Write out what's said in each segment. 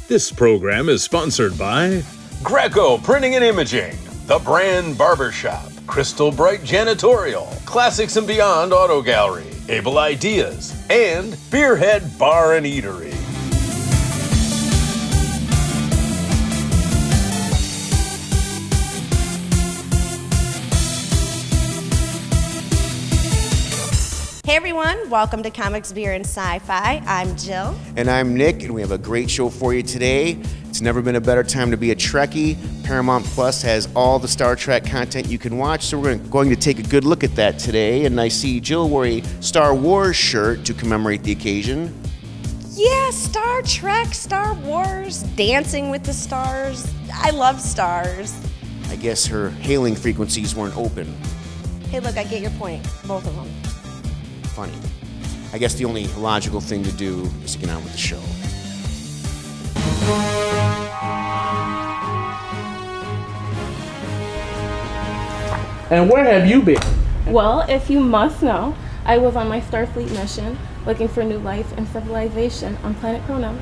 This program is sponsored by Greco Printing and Imaging, The Brand Barbershop, Crystal Bright Janitorial, Classics and Beyond Auto Gallery, Able Ideas, and Beerhead Bar and Eatery. Hey everyone, welcome to Comics, Beer, and Sci-Fi. I'm Jill. And I'm Nick, and we have a great show for you today. It's never been a better time to be a Trekkie. Paramount Plus has all the Star Trek content you can watch, so we're going to take a good look at that today. And I see Jill wore a Star Wars shirt to commemorate the occasion. Yeah, Star Trek, Star Wars, Dancing with the Stars. I love stars. I guess her hailing frequencies weren't open. Hey look, I get your point, both of them. Funny. I guess the only logical thing to do is to get on with the show. And where have you been? Well, if you must know, I was on my Starfleet mission looking for new life and civilization on planet Kronos.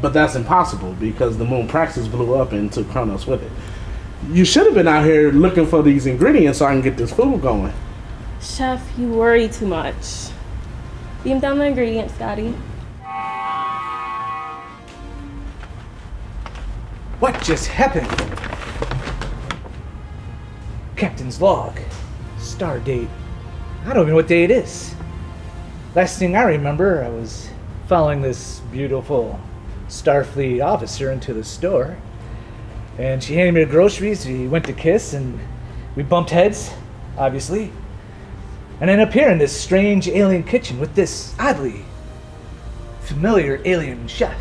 But that's impossible because the moon Praxis blew up and took Kronos with it. You should have been out here looking for these ingredients so I can get this food going. Chef, you worry too much. Beam down the ingredients, Scotty. What just happened? Captain's log. Star date. I don't even know what day it is. Last thing I remember, I was following this beautiful Starfleet officer into the store. And she handed me the groceries, we went to kiss, and we bumped heads, obviously. And I end up here in this strange alien kitchen with this oddly familiar alien chef.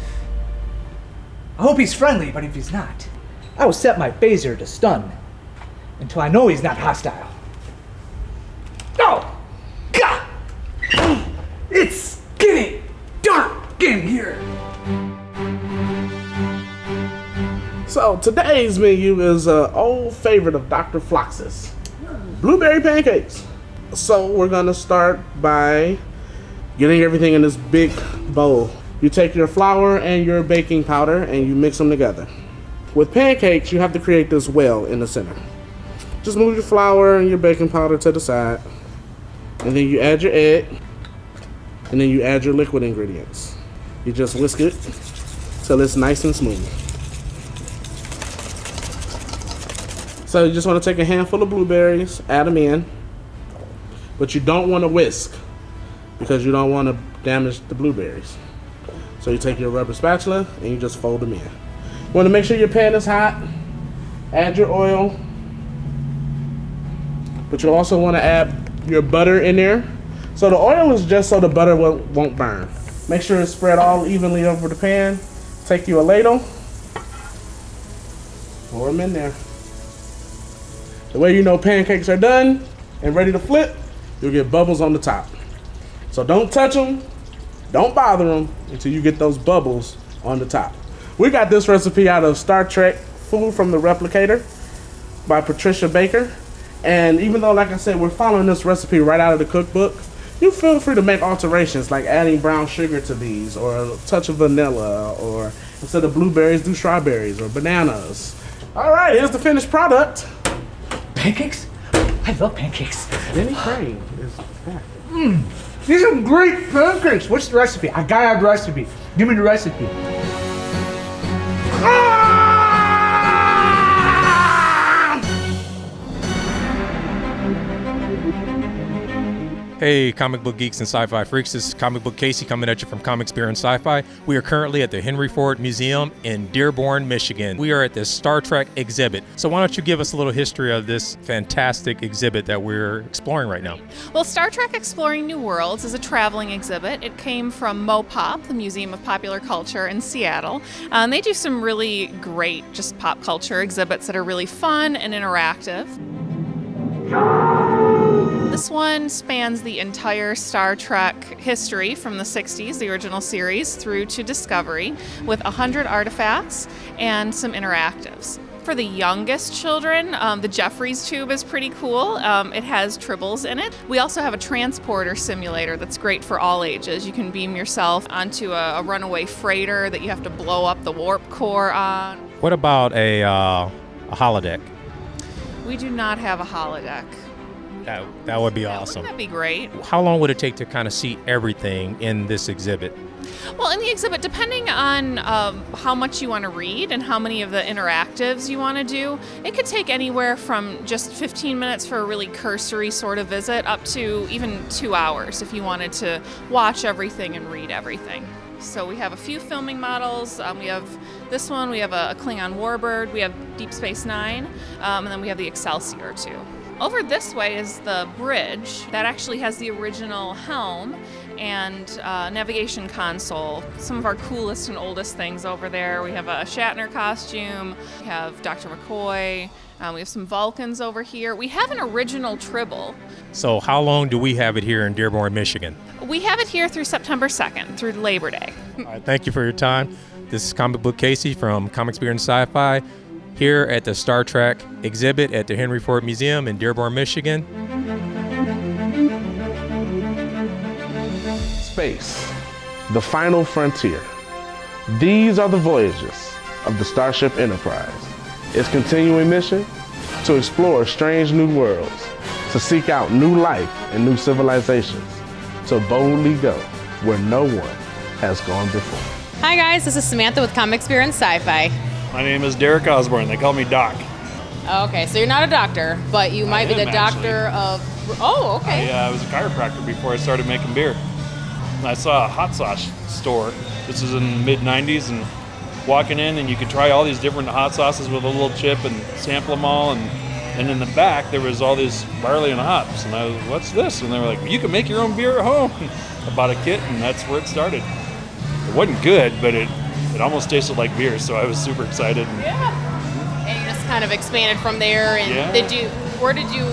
I hope he's friendly, but if he's not, I will set my phaser to stun until I know he's not hostile. Oh! God! It's getting dark in here! So today's menu is an old favorite of Dr. Flox's, blueberry pancakes. So we're gonna start by getting everything in this big bowl. You take your flour and your baking powder and you mix them together. With pancakes, you have to create this well in the center. Just move your flour and your baking powder to the side. And then you add your egg. And then you add your liquid ingredients. You just whisk it till it's nice and smooth. So you just want to take a handful of blueberries, add them in. But you don't want to whisk because you don't want to damage the blueberries. So you take your rubber spatula and you just fold them in. You want to make sure your pan is hot. Add your oil. But you also want to add your butter in there. So the oil is just so the butter won't burn. Make sure it's spread all evenly over the pan. Take you a ladle. Pour them in there. The way you know pancakes are done and ready to flip, you'll get bubbles on the top. So don't touch them, don't bother them until you get those bubbles on the top. We got this recipe out of Star Trek Food from the Replicator by Patricia Baker. And even though, like I said, we're following this recipe right out of the cookbook, you feel free to make alterations like adding brown sugar to these or a touch of vanilla, or instead of blueberries, do strawberries or bananas. All right, here's the finished product. Pancakes? I love pancakes. Any cream is back. These are great pancakes. What's the recipe? I gotta have the recipe. Give me the recipe. Hey, comic book geeks and sci-fi freaks, this is Comic Book Casey coming at you from Comics, Beer, and Sci-Fi. We are currently at the Henry Ford Museum in Dearborn, Michigan. We are at this Star Trek exhibit. So why don't you give us a little history of this fantastic exhibit that we're exploring right now? Well, Star Trek Exploring New Worlds is a traveling exhibit. It came from MoPop, the Museum of Popular Culture in Seattle. They do some really great just pop culture exhibits that are really fun and interactive. This one spans the entire Star Trek history from the 60s, the original series, through to Discovery, with 100 artifacts and some interactives. For the youngest children, the Jeffries tube is pretty cool. It has tribbles in it. We also have a transporter simulator that's great for all ages. You can beam yourself onto a runaway freighter that you have to blow up the warp core on. What about a holodeck? We do not have a holodeck. That would be awesome. Wouldn't that be great? How long would it take to kind of see everything in this exhibit? Well, in the exhibit, depending on how much you want to read and how many of the interactives you want to do, it could take anywhere from just 15 minutes for a really cursory sort of visit up to even 2 hours if you wanted to watch everything and read everything. So we have a few filming models. We have this one, we have a Klingon Warbird, we have Deep Space Nine, and then we have the Excelsior too. Over this way is the bridge that actually has the original helm and navigation console. Some of our coolest and oldest things over there. We have a Shatner costume, we have Dr. McCoy, we have some Vulcans over here. We have an original Tribble. So how long do we have it here in Dearborn, Michigan? We have it here through September 2nd, through Labor Day. All right, thank you for your time. This is Comic Book Casey from Comic Experience Sci-Fi here at the Star Trek exhibit at the Henry Ford Museum in Dearborn, Michigan. Space, the final frontier. These are the voyages of the Starship Enterprise. Its continuing mission, to explore strange new worlds, to seek out new life and new civilizations, to boldly go where no one has gone before. Hi guys, this is Samantha with Comic Experience Sci-Fi. My name is Derek Osborne. They call me Doc. Okay, so you're not a doctor, but you might be the doctor of... Oh, okay. I was a chiropractor before I started making beer. And I saw a hot sauce store. This is in the mid-90s, and walking in, and you could try all these different hot sauces with a little chip and sample them all. And in the back, there was all this barley and hops. And I was, what's this? And they were like, you can make your own beer at home. I bought a kit, and that's where it started. It wasn't good, but it almost tasted like beer, so I was super excited. Yeah. And you just kind of expanded from there. And where did you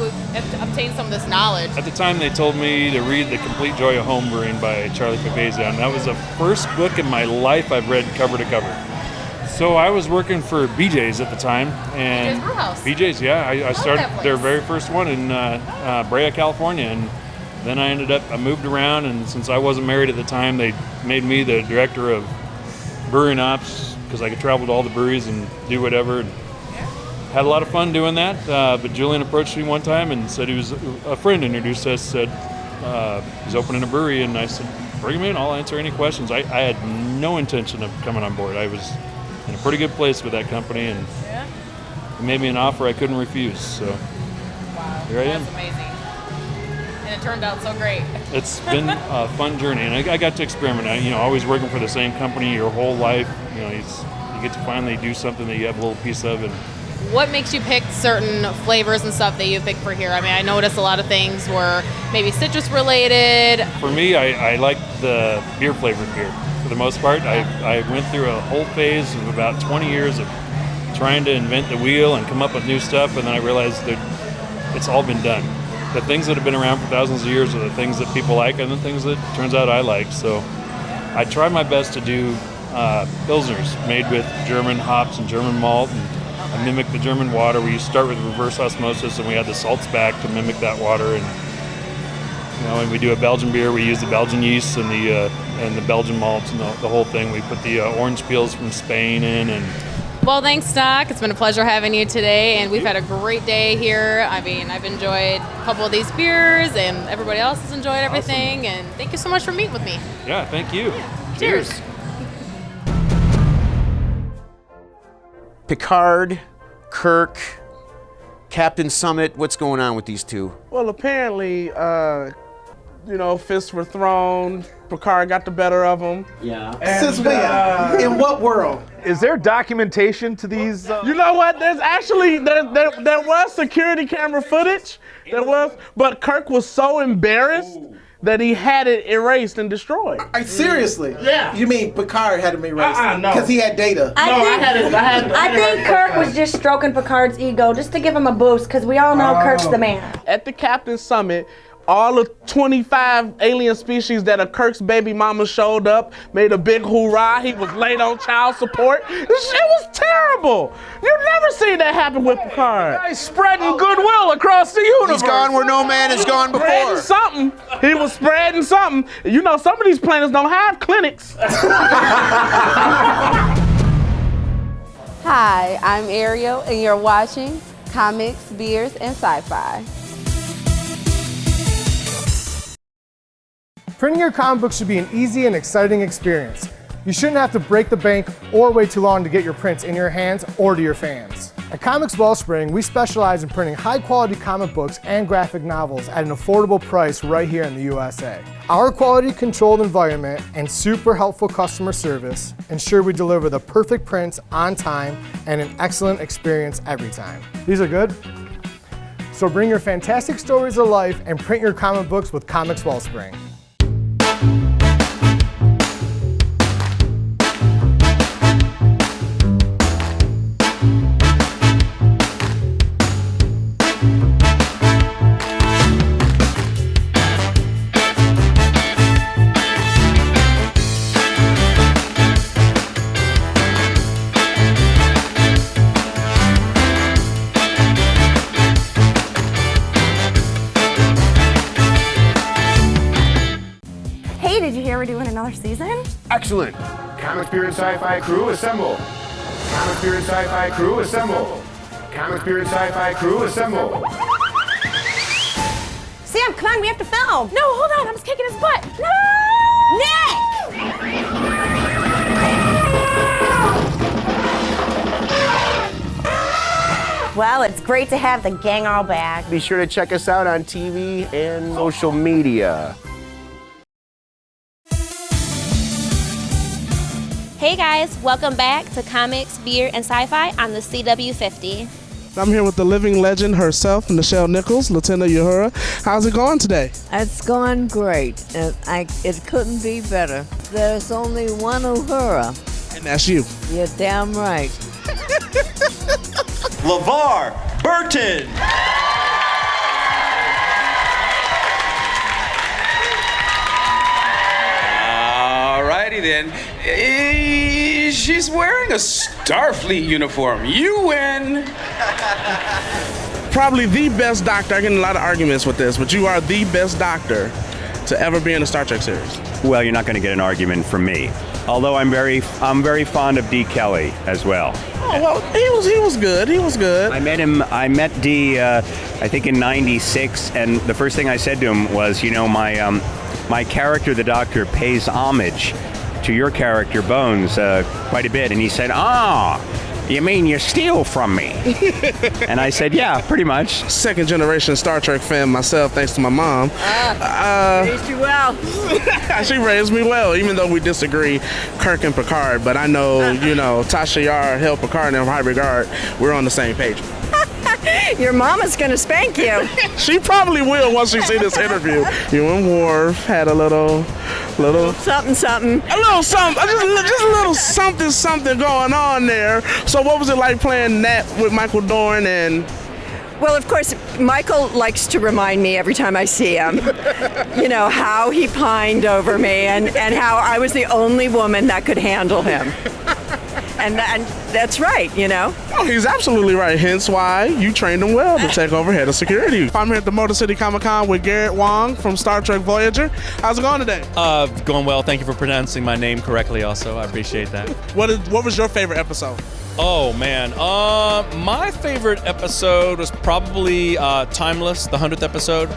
obtain some of this knowledge? At the time, they told me to read The Complete Joy of Homebrewing by Charlie Pagazia, and that was the first book in my life I've read cover to cover. So I was working for BJ's at the time, and BJ's Brewhouse. BJ's, yeah, I started their very first one in Brea, California, and then I moved around, and since I wasn't married at the time, they made me the director of brewing ops because I could travel to all the breweries and do whatever. And had a lot of fun doing that, but Julian approached me one time and said a friend introduced us, said he's opening a brewery, and I said, bring him in, I'll answer any questions. I had no intention of coming on board. I was in a pretty good place with that company, and he made me an offer I couldn't refuse, so here I am. That's amazing. And it turned out so great. It's been a fun journey, and I got to experiment. Always working for the same company your whole life, you get to finally do something that you have a little piece of. And what makes you pick certain flavors and stuff that you pick for here? I mean, I noticed a lot of things were maybe citrus related. For me, I like the beer flavored beer. For the most part, I went through a whole phase of about 20 years of trying to invent the wheel and come up with new stuff, and then I realized that it's all been done. The things that have been around for thousands of years are the things that people like, and the things that turns out I like. So I try my best to do Pilsners made with German hops and German malt, and I mimic the German water. We start with reverse osmosis, and we add the salts back to mimic that water. And when we do a Belgian beer, we use the Belgian yeast and the Belgian malts and the whole thing. We put the orange peels from Spain in. And well, thanks, Doc. It's been a pleasure having you today, and we've had a great day here. I mean, I've enjoyed a couple of these beers, and everybody else has enjoyed everything. Awesome. And thank you so much for meeting with me. Yeah, thank you. Yeah. Cheers. Picard, Kirk, Captain Summit, what's going on with these two? Well, apparently, fists were thrown. Picard got the better of them. Yeah. Since when? In what world? Is there documentation to these? You know what? There's actually there was security camera footage. There was, but Kirk was so embarrassed that he had it erased and destroyed. Seriously? Yeah. You mean Picard had him erased? No. Because he had data. I think Kirk was just stroking Picard's ego just to give him a boost, because we all know Kirk's the man. At the Captain Summit, all the 25 alien species that are Kirk's baby mama showed up, made a big hoorah. He was late on child support. This shit was terrible. You've never seen that happen with Picard. He's spreading goodwill across the universe. He's gone where no man has gone Spreading before. something. He was spreading something. You know, some of these planets don't have clinics. Hi, I'm Ariel, and you're watching Comics, Beers, and Sci-Fi. Printing your comic books should be an easy and exciting experience. You shouldn't have to break the bank or wait too long to get your prints in your hands or to your fans. At Comics Wellspring, we specialize in printing high-quality comic books and graphic novels at an affordable price right here in the USA. Our quality-controlled environment and super helpful customer service ensure we deliver the perfect prints on time and an excellent experience every time. These are good? So bring your fantastic stories to life and print your comic books with Comics Wellspring. Did you hear we're doing another season? Excellent. Comics, Beer, and Sci-Fi crew, assemble. Comics, Beer, and Sci-Fi crew, assemble. Comics, Beer, and Sci-Fi crew, assemble. Sam, come on, we have to film. No, hold on, I was kicking his butt. No! Nick! Well, it's great to have the gang all back. Be sure to check us out on TV and social media. Hey guys, welcome back to Comics, Beer, and Sci-Fi on the CW50. I'm here with the living legend herself, Nichelle Nichols, Lieutenant Uhura. How's it going today? It's going great. It couldn't be better. There's only one Uhura. And that's you. You're damn right. LeVar Burton. Alrighty then. She's wearing a Starfleet uniform. You win. Probably the best doctor. I get in a lot of arguments with this, but you are the best doctor to ever be in a Star Trek series. Well, you're not going to get an argument from me. Although I'm very fond of D. Kelly as well. Oh well, he was good. He was good. I met D. I think in '96, and the first thing I said to him was, you know, my character, the Doctor, pays homage to your character, Bones, quite a bit. And he said, you mean you steal from me? And I said, yeah, pretty much. Second generation Star Trek fan myself, thanks to my mom. Raised you well. She raised me well, even though we disagree, Kirk and Picard. But I know, you know, Tasha Yar held Picard in high regard. We're on the same page. Your mama's gonna spank you. She probably will once she see this interview. You and Worf had a little something. A little something, just a little something going on there. So what was it like playing that with Michael Dorn and? Well, of course, Michael likes to remind me every time I see him, you know, how he pined over me and how I was the only woman that could handle him. And that's right, you know. Oh, he's absolutely right. Hence why you trained him well to take over head of security. I'm here at the Motor City Comic Con with Garrett Wong from Star Trek Voyager. How's it going today? Going well. Thank you for pronouncing my name correctly also. I appreciate that. What was your favorite episode? Oh, man. My favorite episode was probably Timeless, the 100th episode.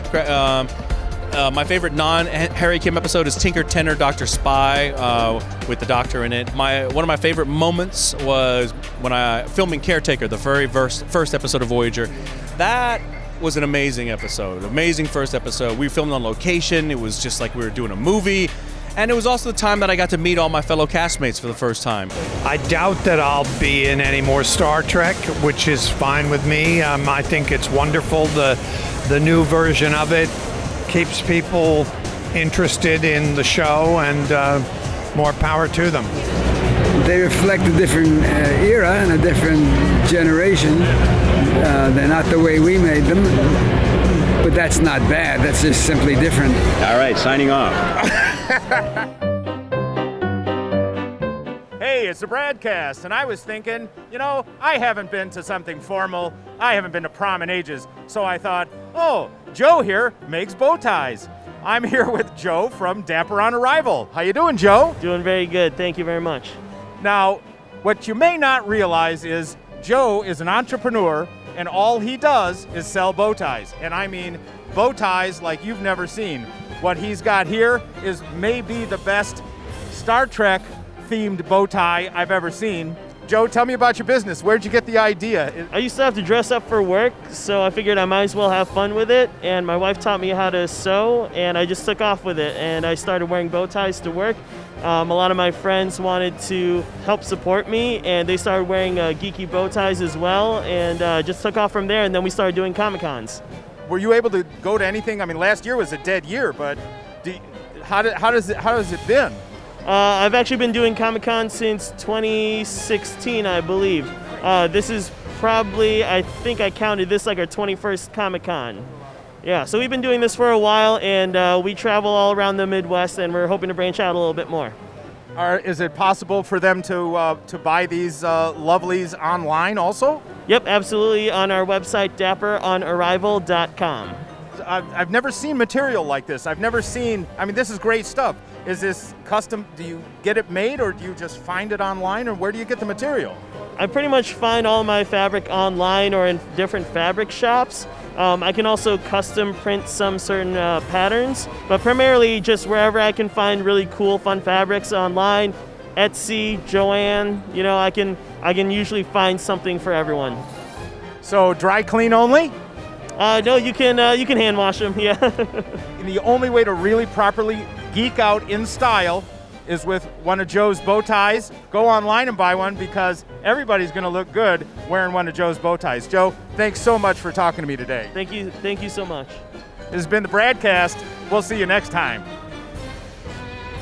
My favorite non-Harry Kim episode is Tinker Tenor Dr. Spy with the Doctor in it. One of my favorite moments was when filming Caretaker, the very first episode of Voyager. That was an amazing episode, amazing first episode. We filmed on location. It was just like we were doing a movie. And it was also the time that I got to meet all my fellow castmates for the first time. I doubt that I'll be in any more Star Trek, which is fine with me. I think it's wonderful. The new version of it keeps people interested in the show, and more power to them. They reflect a different era and a different generation. They're not the way we made them. but that's not bad. That's just simply different. All right, signing off. Hey, it's the Bradcast, and I was thinking, I haven't been to something formal. I haven't been to prom in ages. So I thought, oh, Joe here makes bow ties. I'm here with Joe from Dapper on Arrival. How you doing, Joe? Doing very good. Thank you very much. Now, what you may not realize is Joe is an entrepreneur, and all he does is sell bow ties. And I mean bow ties like you've never seen. What he's got here is maybe the best Star Trek themed bow tie I've ever seen. Joe, tell me about your business. Where'd you get the idea? I used to have to dress up for work, so I figured I might as well have fun with it. And my wife taught me how to sew, and I just took off with it. And I started wearing bow ties to work. A lot of my friends wanted to help support me, and they started wearing geeky bow ties as well, and just took off from there. And then we started doing Comic-Cons. Were you able to go to anything? I mean, last year was a dead year, but how has it been? I've actually been doing Comic-Con since 2016, I believe. This is probably, I think I counted this like our 21st Comic-Con. Yeah, so we've been doing this for a while, and we travel all around the Midwest, and we're hoping to branch out a little bit more. Is it possible for them to buy these lovelies online also? Yep, absolutely, on our website, dapperonarrival.com. I've never seen material like this. I've never seen, this is great stuff. Is this custom? Do you get it made, or do you just find it online, or where do you get the material? I pretty much find all my fabric online or in different fabric shops. I can also custom print some certain patterns, but primarily just wherever I can find really cool, fun fabrics online. Etsy, Joanne, I can usually find something for everyone. So dry clean only? No, you can hand wash them. Yeah. The only way to really properly geek out in style is with one of Joe's bow ties. Go online and buy one, because everybody's going to look good wearing one of Joe's bow ties. Joe, thanks so much for talking to me today. Thank you so much. This has been the Bradcast. We'll see you next time.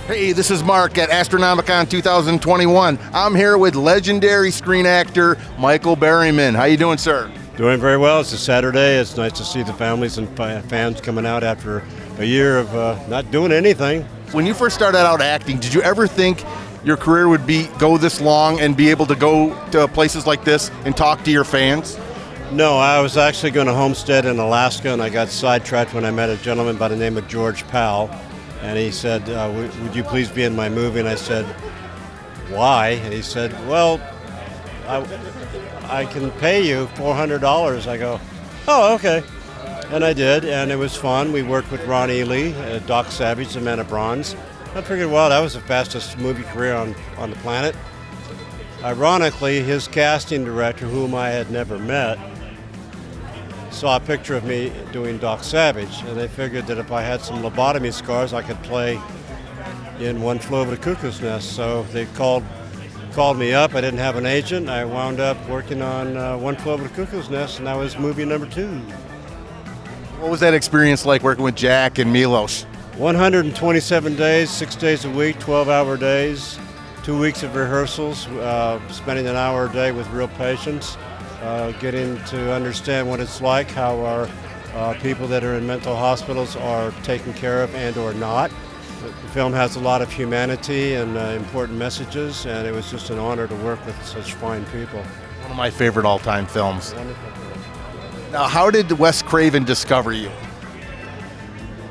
Hey, this is Mark at Astronomicon 2021. I'm here with legendary screen actor Michael Berryman. How you doing, sir? Doing very well. It's a Saturday. It's nice to see the families and fans coming out after a year of not doing anything. When you first started out acting, did you ever think your career would go this long and be able to go to places like this and talk to your fans? No, I was actually going to homestead in Alaska, and I got sidetracked when I met a gentleman by the name of George Powell, and he said, would you please be in my movie? And I said, why? And he said, well, I can pay you $400. I go, oh, okay. And I did, and it was fun. We worked with Ron Ely, Doc Savage, the Man of Bronze. I figured, well, that was the fastest movie career on the planet. Ironically, his casting director, whom I had never met, saw a picture of me doing Doc Savage, and they figured that if I had some lobotomy scars, I could play in One Flew Over the Cuckoo's Nest. So they called me up. I didn't have an agent. I wound up working on One Flew Over the Cuckoo's Nest, and that was movie number 2. What was that experience like working with Jack and Milos? 127 days, 6 days a week, 12-hour days, 2 weeks of rehearsals, spending an hour a day with real patients, getting to understand what it's like, how our people that are in mental hospitals are taken care of and or not. The film has a lot of humanity and important messages, and it was just an honor to work with such fine people. One of my favorite all-time films. Now, how did Wes Craven discover you?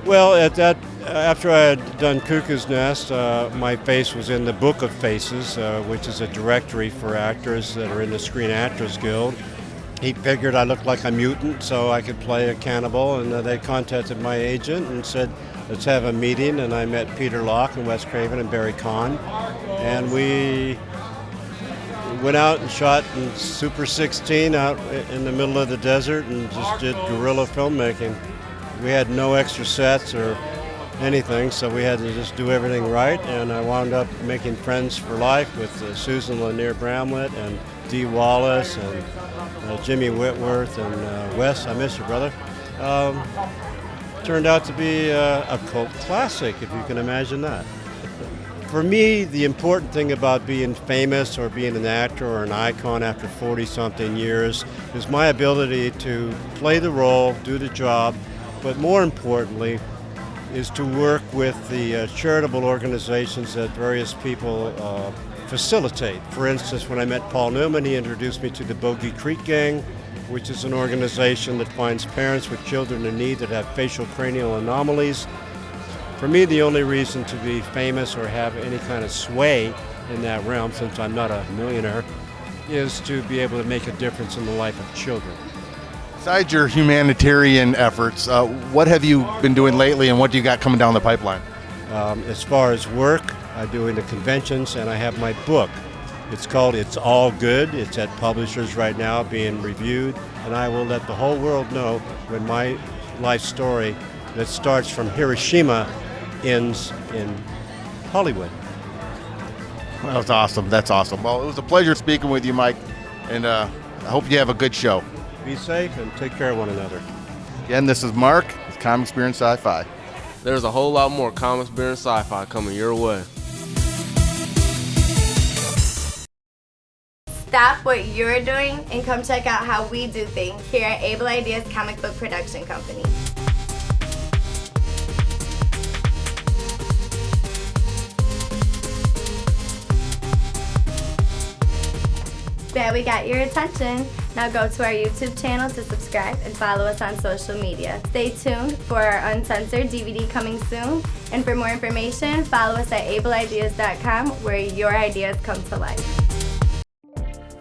Well, after I had done Cuckoo's Nest, my face was in the Book of Faces, which is a directory for actors that are in the Screen Actors Guild. He figured I looked like a mutant, so I could play a cannibal, and they contacted my agent and said, let's have a meeting, and I met Peter Locke and Wes Craven and Barry Kahn, and we went out and shot in Super 16 out in the middle of the desert and just did guerrilla filmmaking. We had no extra sets or anything, so we had to just do everything right, and I wound up making friends for life with Susan Lanier Bramlett and Dee Wallace and Jimmy Whitworth and Wes, I miss you, brother. Turned out to be a cult classic, if you can imagine that. For me, the important thing about being famous or being an actor or an icon after 40-something years is my ability to play the role, do the job, but more importantly, is to work with the charitable organizations that various people facilitate. For instance, when I met Paul Newman, he introduced me to the Bogey Creek Gang, which is an organization that finds parents with children in need that have facial cranial anomalies. For me, the only reason to be famous or have any kind of sway in that realm, since I'm not a millionaire, is to be able to make a difference in the life of children. Besides your humanitarian efforts, what have you been doing lately, and what do you got coming down the pipeline? As far as work, I'm doing the conventions, and I have my book. It's called It's All Good. It's at publishers right now being reviewed, and I will let the whole world know when my life story that starts from Hiroshima ends in Hollywood. That's awesome. That's awesome. Well, it was a pleasure speaking with you, Mike, and I hope you have a good show. Be safe and take care of one another. Again, this is Mark with Comics, Beer, and Sci-Fi. There's a whole lot more comics, beer, and sci-fi coming your way. Stop what you're doing and come check out how we do things here at Able Ideas Comic Book Production Company. Bet we got your attention. Now go to our YouTube channel to subscribe and follow us on social media. Stay tuned for our uncensored DVD coming soon. And for more information, follow us at ableideas.com where your ideas come to life.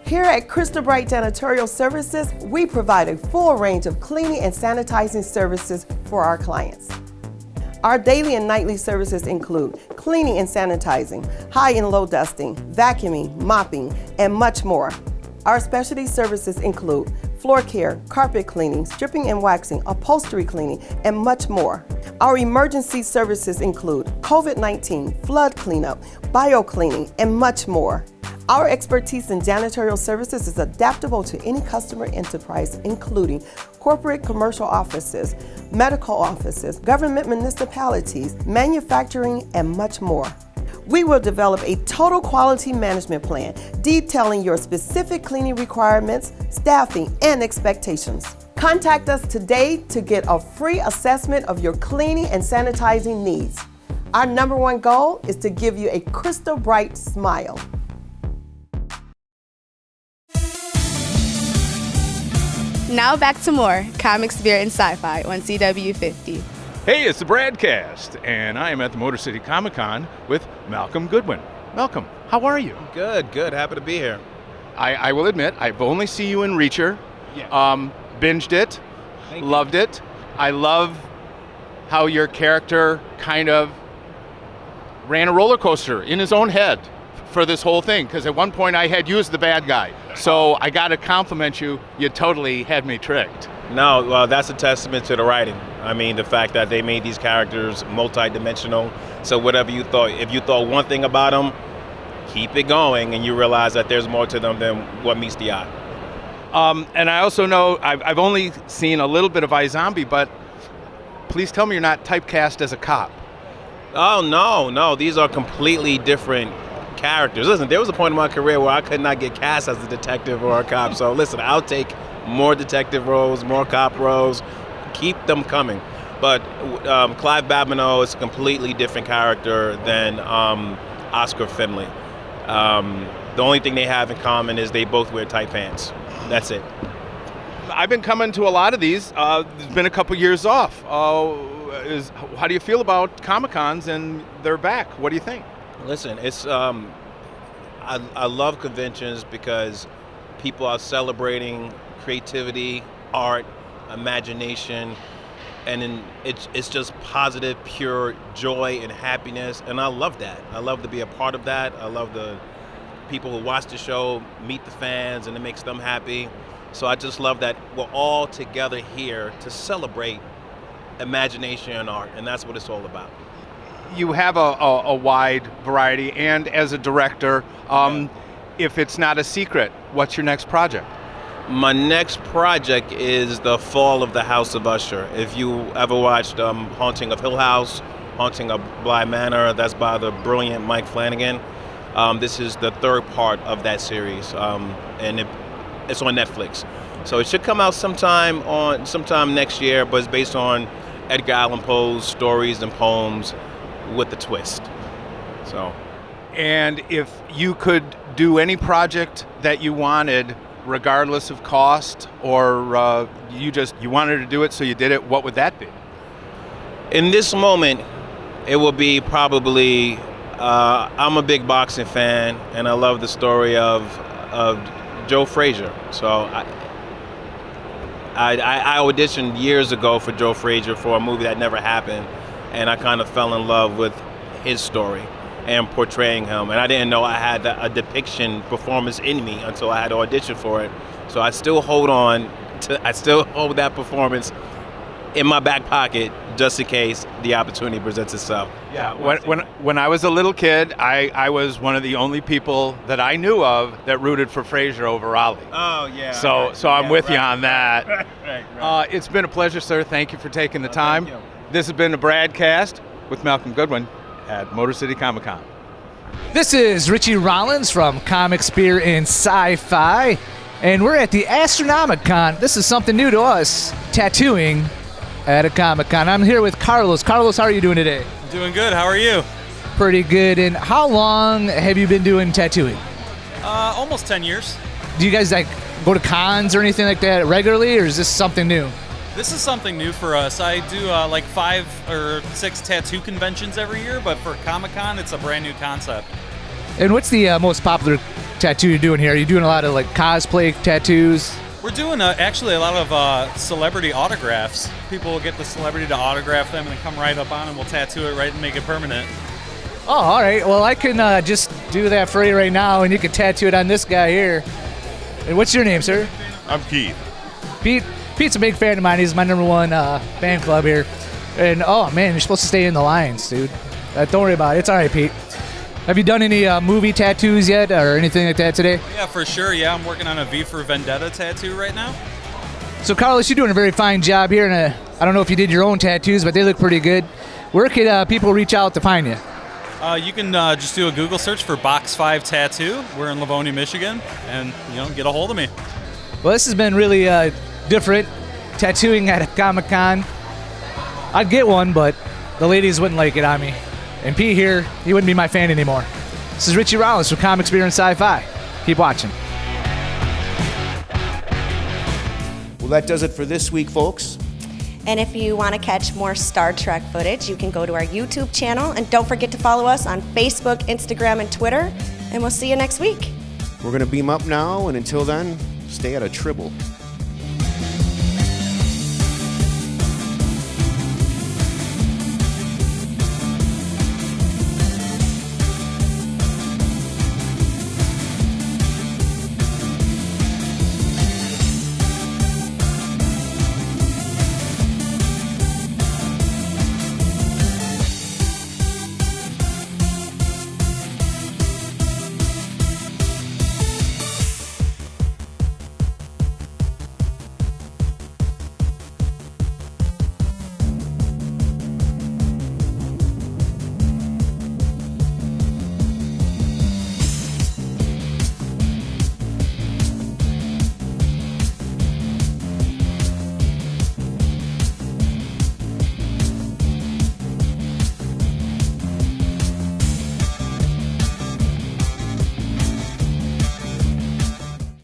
Here at Crystal Bright Janitorial Services, we provide a full range of cleaning and sanitizing services for our clients. Our daily and nightly services include cleaning and sanitizing, high and low dusting, vacuuming, mopping, and much more. Our specialty services include floor care, carpet cleaning, stripping and waxing, upholstery cleaning, and much more. Our emergency services include COVID-19, flood cleanup, bio cleaning, and much more. Our expertise in janitorial services is adaptable to any customer enterprise, including corporate commercial offices, medical offices, government municipalities, manufacturing, and much more. We will develop a total quality management plan detailing your specific cleaning requirements, staffing, and expectations. Contact us today to get a free assessment of your cleaning and sanitizing needs. Our #1 goal is to give you a crystal bright smile. Now back to more Comics, Beer, and Sci-Fi on CW50. Hey, it's the Bradcast, and I am at the Motor City Comic Con with Malcolm Goodwin. Malcolm, how are you? Good. Happy to be here. I will admit, I've only seen you in Reacher. Yeah. Binged it, loved it. I love how your character kind of ran a roller coaster in his own head for this whole thing, because at one point I had you as the bad guy. So I got to compliment you. You totally had me tricked. No, well, that's a testament to the writing. I mean, the fact that they made these characters multi-dimensional. So whatever you thought, if you thought one thing about them, keep it going, and you realize that there's more to them than what meets the eye. And I also know I've only seen a little bit of iZombie, but please tell me you're not typecast as a cop. Oh, no. These are completely different characters. Listen, there was a point in my career where I could not get cast as a detective or a cop. So listen, I'll take more detective roles, more cop roles. Keep them coming. But Clive Babineau is a completely different character than Oscar Finley. The only thing they have in common is they both wear tight pants. That's it. I've been coming to a lot of these. There's been a couple years off. How do you feel about Comic-Cons and they're back? What do you think? Listen, it's I love conventions because people are celebrating creativity, art, imagination, and then it's just positive, pure joy and happiness, and I love that. I love to be a part of that. I love the people who watch the show, meet the fans, and it makes them happy. So I just love that we're all together here to celebrate imagination and art, and that's what it's all about. You have a wide variety, and as a director, if it's not a secret, what's your next project? My next project is the fall of the House of Usher. If you ever watched Haunting of Hill House, Haunting of Bly Manor, that's by the brilliant Mike Flanagan. This is the third part of that series, and it's on Netflix. So it should come out sometime next year, but it's based on Edgar Allan Poe's stories and poems with a twist. So, and if you could do any project that you wanted, regardless of cost, or you wanted to do it, so you did it, what would that be? in this moment, it will be probably. I'm a big boxing fan, and I love the story of Joe Frazier. So I auditioned years ago for Joe Frazier for a movie that never happened, and I kind of fell in love with his story and portraying him. And I didn't know I had a depiction performance in me until I had to audition for it. So I still hold that performance in my back pocket just in case the opportunity presents itself. Yeah, when I was a little kid, I was one of the only people that I knew of that rooted for Frazier over Ollie. Oh, yeah. So I'm with you on that. Right. It's been a pleasure, sir. Thank you for taking the time. This has been the Bradcast with Malcolm Goodwin at Motor City Comic Con. This is Richie Rollins from Comics, Beer, and Sci-Fi, and we're at the Astronomicon. This is something new to us, tattooing at a Comic-Con. I'm here with Carlos. Carlos, how are you doing today? Doing good. How are you? Pretty good. And how long have you been doing tattooing? Almost 10 years. Do you guys go to cons or anything like that regularly, or is this something new? This is something new for us. I do 5 or 6 tattoo conventions every year, but for Comic-Con, it's a brand new concept. And what's the most popular tattoo you're doing here? Are you doing a lot of cosplay tattoos? We're doing actually a lot of celebrity autographs. People will get the celebrity to autograph them and then come right up on and we'll tattoo it right and make it permanent. Oh, all right. Well, I can just do that for you right now, and you can tattoo it on this guy here. And what's your name, sir? I'm Keith. Pete's a big fan of mine. He's my #1 fan club here. And, oh, man, you're supposed to stay in the lines, dude. Don't worry about it. It's all right, Pete. Have you done any movie tattoos yet or anything like that today? Yeah, for sure. Yeah, I'm working on a V for Vendetta tattoo right now. So, Carlos, you're doing a very fine job here. And I don't know if you did your own tattoos, but they look pretty good. Where can people reach out to find you? You can just do a Google search for Box 5 Tattoo. We're in Livonia, Michigan, and get a hold of me. Well, this has been really different, tattooing at a Comic-Con. I'd get one, but the ladies wouldn't like it on me. And Pete here, he wouldn't be my fan anymore. This is Richie Rollins from Comics, Beer, and Sci-Fi. Keep watching. Well, that does it for this week, folks. And if you want to catch more Star Trek footage, you can go to our YouTube channel. And don't forget to follow us on Facebook, Instagram, and Twitter. And we'll see you next week. We're going to beam up now, and until then, stay out of trouble.